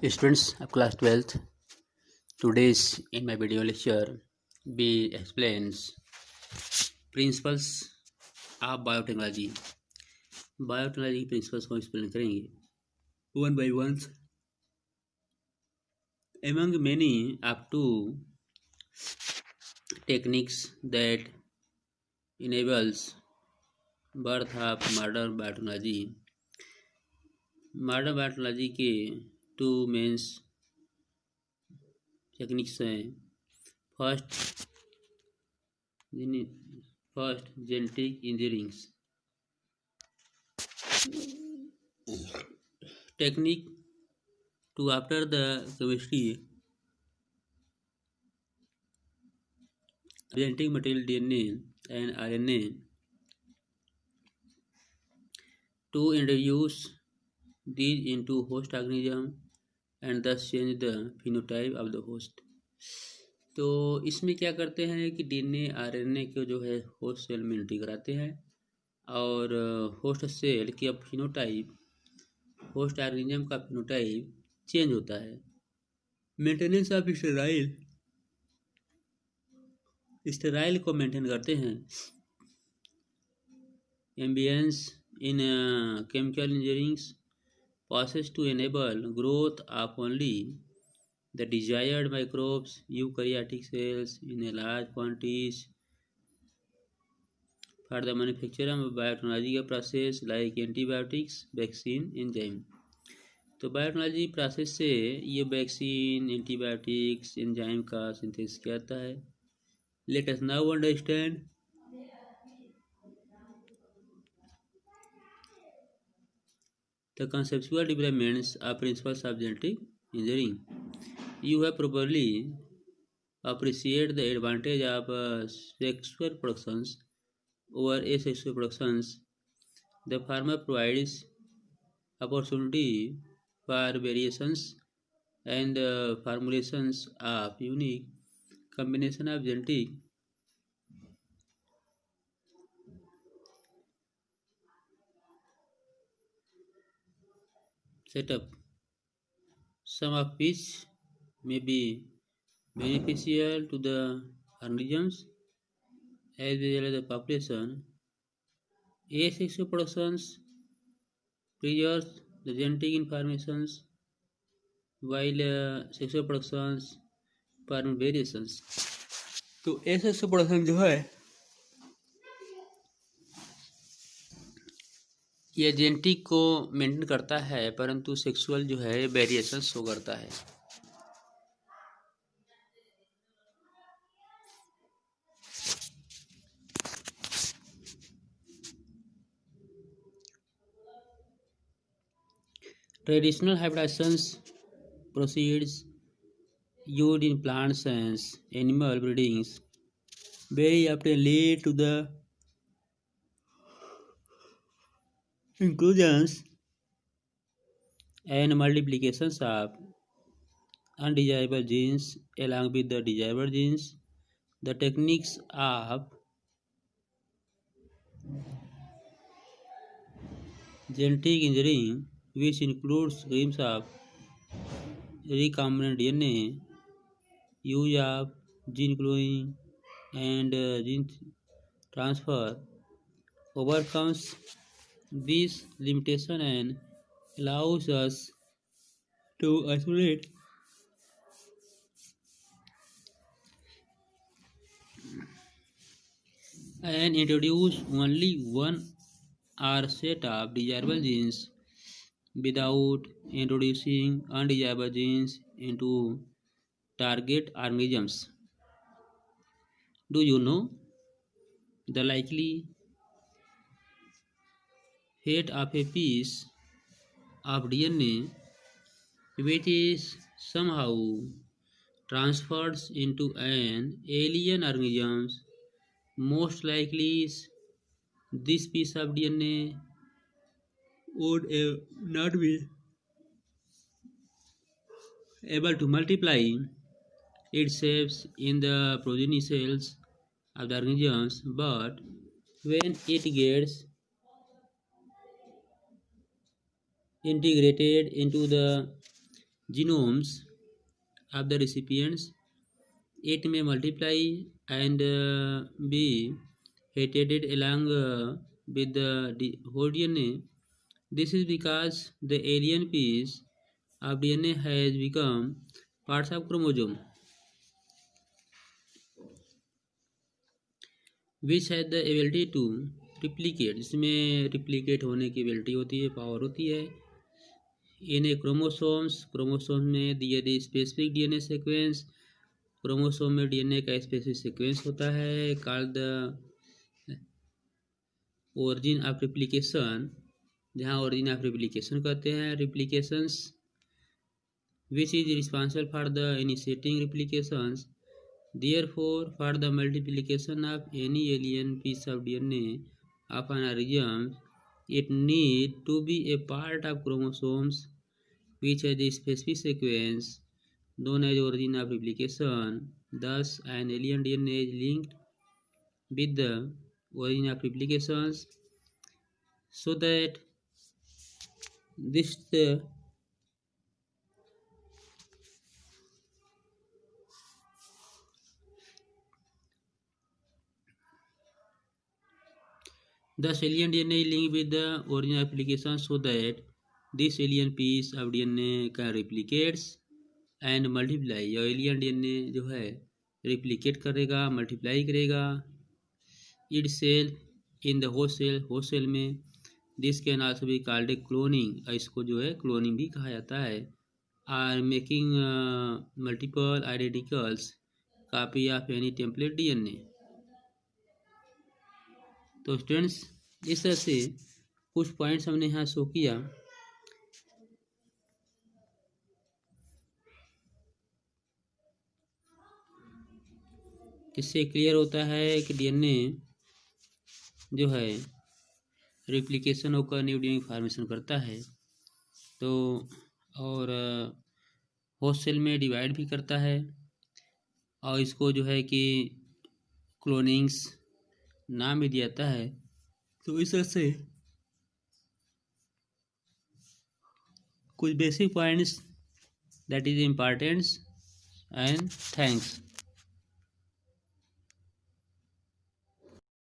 Students of class 12th, today's in my video lecture, we explains principles of biotechnology. Biotechnology के principles को explain करेंगे one by one. Among many up to techniques that enables birth of modern biotechnology के to mains techniques हैं. First genetic engineering technique to after the chemistry genetic material DNA and RNA to introduce these into host organism and thus change the phenotype of the host. तो इसमें क्या करते हैं कि DNA RNA को जो है होस्ट सेल में एंट्री कराते हैं और होस्ट सेल की अब फिनोटाइप होस्ट ऑर्गेनिज्म का फिनोटाइप चेंज होता है. मेंटेनेंस ऑफ स्टेराइल को मेंटेन करते हैं. Ambience in chemical engineering process to enable growth of only the desired microbes, eukaryotic cells in a large quantities for the manufacture of biotechnological process like antibiotics, vaccine, enzyme. तो biotechnology process से ये vaccine, antibiotics, enzyme का synthesis किया जाता है. Let us now understand the conceptual developments of principles of genetic engineering. You have probably appreciate the advantage of sexual productions over asexual productions. The farmer provides opportunity for variations and formulations of unique combination of genetic setup, some of which may be beneficial to the organisms as well as the population. Asexual productions preserves the genetic informations while sexual productions permit variations. तो asexual production जो है ये genetic को maintain करता है परंतु sexual जो है वेरिएशन शो करता है. Traditional hybridization proceeds used in plants and animal breedings very often lead to the inclusions and multiplications of undesirable genes along with the desirable genes. The techniques of genetic engineering, which includes schemes of recombinant DNA, use of gene cloning and gene transfer, overcomes this limitation and allows us to isolate and introduce only one or set of desirable genes without introducing undesirable genes into target organisms. Do you know the likely fate of a piece of DNA which is somehow transferred into an alien organism? Most likely this piece of DNA would not be able to multiply itself in the progeny cells of the organisms, but when it gets integrated into the genomes of the recipients. It may multiply and be headed along with the whole DNA. This is because the alien piece of DNA has become parts of chromosome, which has the ability to replicate. इसमें replicate होने की ability होती है, power होती है. इन chromosomes में दिए the specific DNA sequence. Chromosome में डीएनए का स्पेसिफिक सीक्वेंस होता है called the origin of replication, जहाँ ओरिजिन ऑफ रिप्लिकेशन कहते हैं. रिप्लिकेशंस which is responsible for the initiating replications. Therefore, for the multiplication of any alien piece of DNA of an organism, it need to be a part of chromosomes which has a specific sequence known as origin of replication. Thus, an alien DNA is linked with the origin of replications so that this Thus, alien DNA is linked with the original replication so that this alien piece of DNA can replicate and multiply. और alien DNA जो है replicate करेगा, multiply करेगा itself in the host cell में. This can also be called a cloning. इसको जो है cloning भी कहा जाता है. Are making multiple identical copy of any template DNA. तो स्टूडेंट्स, इस तरह से कुछ पॉइंट्स हमने यहाँ शो किया. इससे क्लियर होता है कि डीएनए जो है रिप्लिकेशन होकर न्यू डीएनए फॉर्मेशन करता है. तो और होस्ट सेल में डिवाइड भी करता है और इसको जो है कि क्लोनिंग्स नाम भी दिया जाता है. तो इस तरह से कुछ basic points that is important. And thanks.